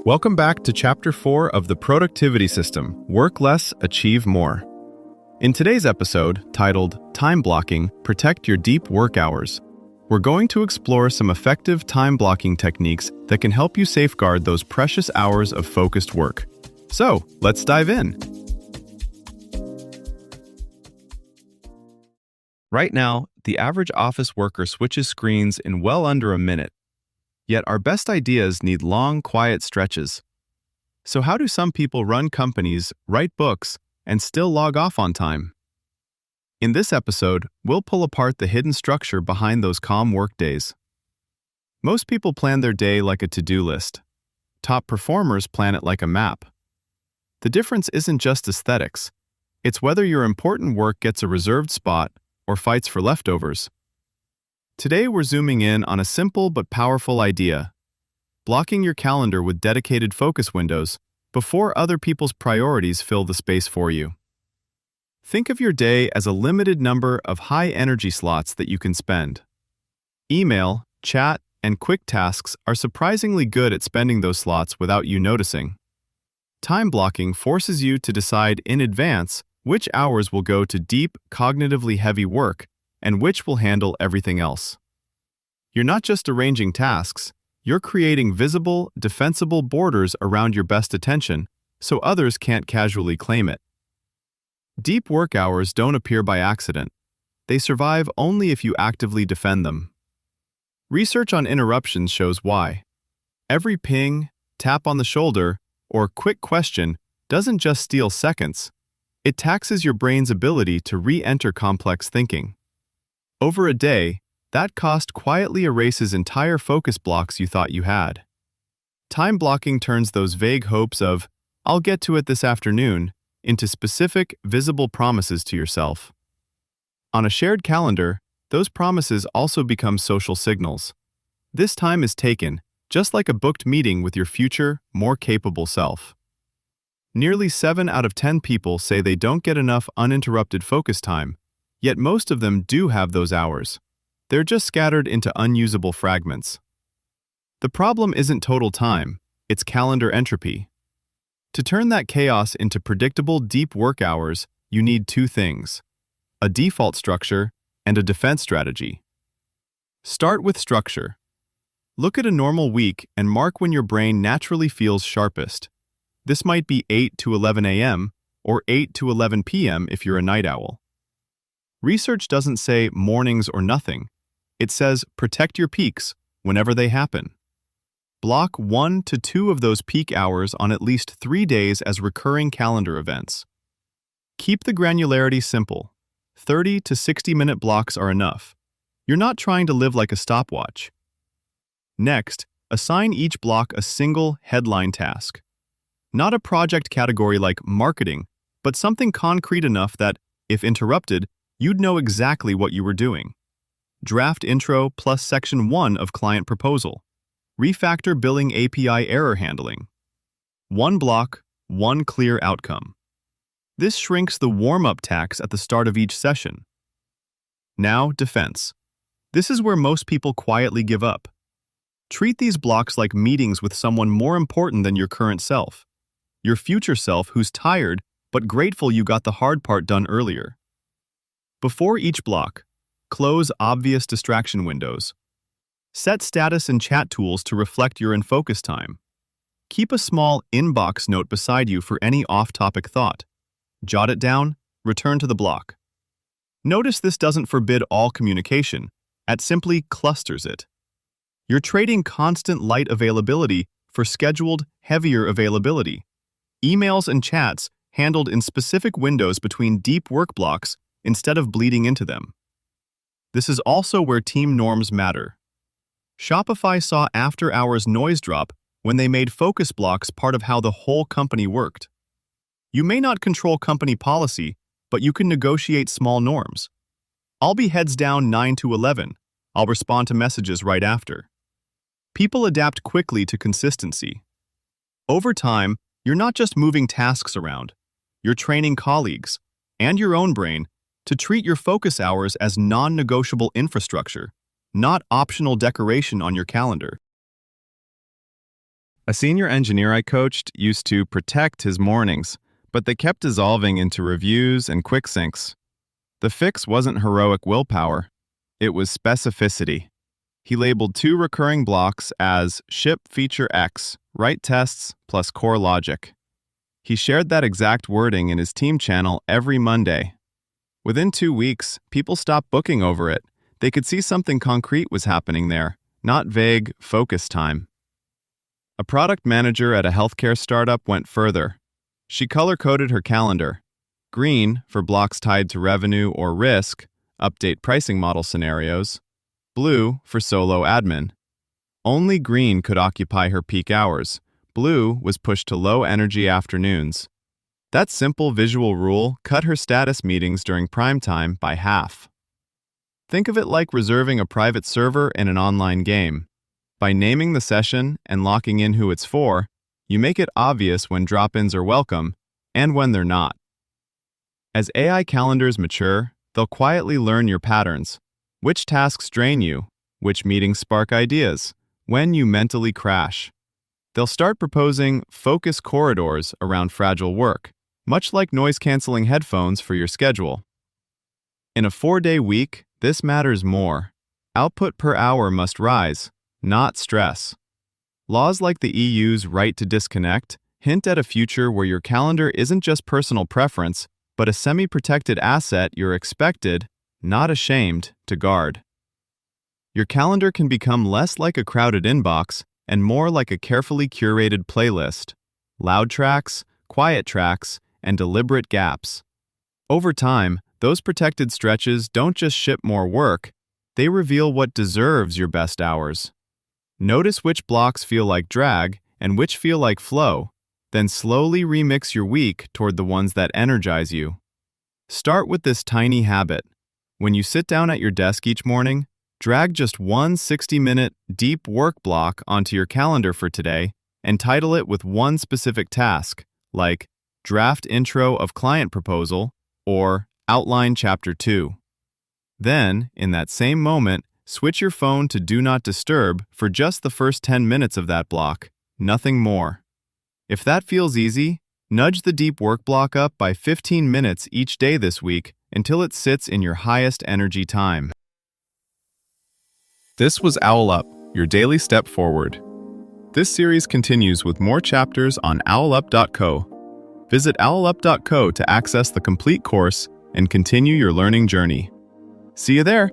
Welcome back to Chapter 4 of the Productivity System, Work Less, Achieve More. In today's episode, titled Time Blocking, Protect Your Deep Work Hours, we're going to explore some effective time blocking techniques that can help you safeguard those precious hours of focused work. So, let's dive in. Right now, the average office worker switches screens in well under a minute. Yet our best ideas need long, quiet stretches. So how do some people run companies, write books, and still log off on time? In this episode, we'll pull apart the hidden structure behind those calm work days. Most people plan their day like a to-do list. Top performers plan it like a map. The difference isn't just aesthetics. It's whether your important work gets a reserved spot or fights for leftovers. Today we're zooming in on a simple but powerful idea: blocking your calendar with dedicated focus windows before other people's priorities fill the space for you. Think of your day as a limited number of high-energy slots that you can spend. Email, chat, and quick tasks are surprisingly good at spending those slots without you noticing. Time blocking forces you to decide in advance which hours will go to deep, cognitively heavy work and which will handle everything else. You're not just arranging tasks, you're creating visible, defensible borders around your best attention so others can't casually claim it. Deep work hours don't appear by accident. They survive only if you actively defend them. Research on interruptions shows why. Every ping, tap on the shoulder, or quick question doesn't just steal seconds. It taxes your brain's ability to re-enter complex thinking. Over a day, that cost quietly erases entire focus blocks you thought you had. Time blocking turns those vague hopes of, "I'll get to it this afternoon," into specific, visible promises to yourself. On a shared calendar, those promises also become social signals. This time is taken, just like a booked meeting with your future, more capable self. Nearly 7 out of 10 people say they don't get enough uninterrupted focus time, yet most of them do have those hours. They're just scattered into unusable fragments. The problem isn't total time, it's calendar entropy. To turn that chaos into predictable deep work hours, you need two things: a default structure and a defense strategy. Start with structure. Look at a normal week and mark when your brain naturally feels sharpest. This might be 8 to 11 a.m. or 8 to 11 p.m. if you're a night owl. Research doesn't say mornings or nothing. It says protect your peaks whenever they happen. Block 1 to 2 of those peak hours on at least 3 days as recurring calendar events. Keep the granularity simple. 30 to 60-minute blocks are enough. You're not trying to live like a stopwatch. Next, assign each block a single headline task. Not a project category like marketing, but something concrete enough that, if interrupted, you'd know exactly what you were doing. Draft intro plus section 1 of client proposal. Refactor billing API error handling. One block, one clear outcome. This shrinks the warm-up tax at the start of each session. Now, defense. This is where most people quietly give up. Treat these blocks like meetings with someone more important than your current self. Your future self who's tired but grateful you got the hard part done earlier. Before each block, close obvious distraction windows. Set status and chat tools to reflect you're in focus time. Keep a small inbox note beside you for any off-topic thought. Jot it down, return to the block. Notice this doesn't forbid all communication, it simply clusters it. You're trading constant light availability for scheduled, heavier availability. Emails and chats handled in specific windows between deep work blocks instead of bleeding into them. This is also where team norms matter. Shopify saw after-hours noise drop when they made focus blocks part of how the whole company worked. You may not control company policy, but you can negotiate small norms. I'll be heads down 9 to 11. I'll respond to messages right after. People adapt quickly to consistency. Over time, you're not just moving tasks around. You're training colleagues, and your own brain, to treat your focus hours as non-negotiable infrastructure, not optional decoration on your calendar. A senior engineer I coached used to protect his mornings, but they kept dissolving into reviews and quick syncs. The fix wasn't heroic willpower, it was specificity. He labeled 2 recurring blocks as Ship Feature X, Write Tests plus Core Logic. He shared that exact wording in his team channel every Monday. Within 2 weeks, people stopped booking over it. They could see something concrete was happening there, not vague focus time. A product manager at a healthcare startup went further. She color-coded her calendar. Green for blocks tied to revenue or risk, update pricing model scenarios. Blue for solo admin. Only green could occupy her peak hours. Blue was pushed to low-energy afternoons. That simple visual rule cut her status meetings during prime time by half. Think of it like reserving a private server in an online game. By naming the session and locking in who it's for, you make it obvious when drop-ins are welcome and when they're not. As AI calendars mature, they'll quietly learn your patterns. Which tasks drain you? Which meetings spark ideas? When you mentally crash? They'll start proposing focus corridors around fragile work, much like noise-canceling headphones for your schedule. In a 4-day week, this matters more. Output per hour must rise, not stress. Laws like the EU's right to disconnect hint at a future where your calendar isn't just personal preference, but a semi-protected asset you're expected, not ashamed, to guard. Your calendar can become less like a crowded inbox and more like a carefully curated playlist. Loud tracks, quiet tracks, and deliberate gaps. Over time, those protected stretches don't just ship more work, they reveal what deserves your best hours. Notice which blocks feel like drag and which feel like flow, then slowly remix your week toward the ones that energize you. Start with this tiny habit. When you sit down at your desk each morning, drag just one 60-minute deep work block onto your calendar for today and title it with one specific task, like Draft Intro of Client Proposal or Outline Chapter 2. Then, in that same moment, switch your phone to Do Not Disturb for just the first 10 minutes of that block, nothing more. If that feels easy, nudge the deep work block up by 15 minutes each day this week until it sits in your highest energy time. This was Owl Up, your daily step forward. This series continues with more chapters on owlup.co. Visit owlup.co to access the complete course and continue your learning journey. See you there!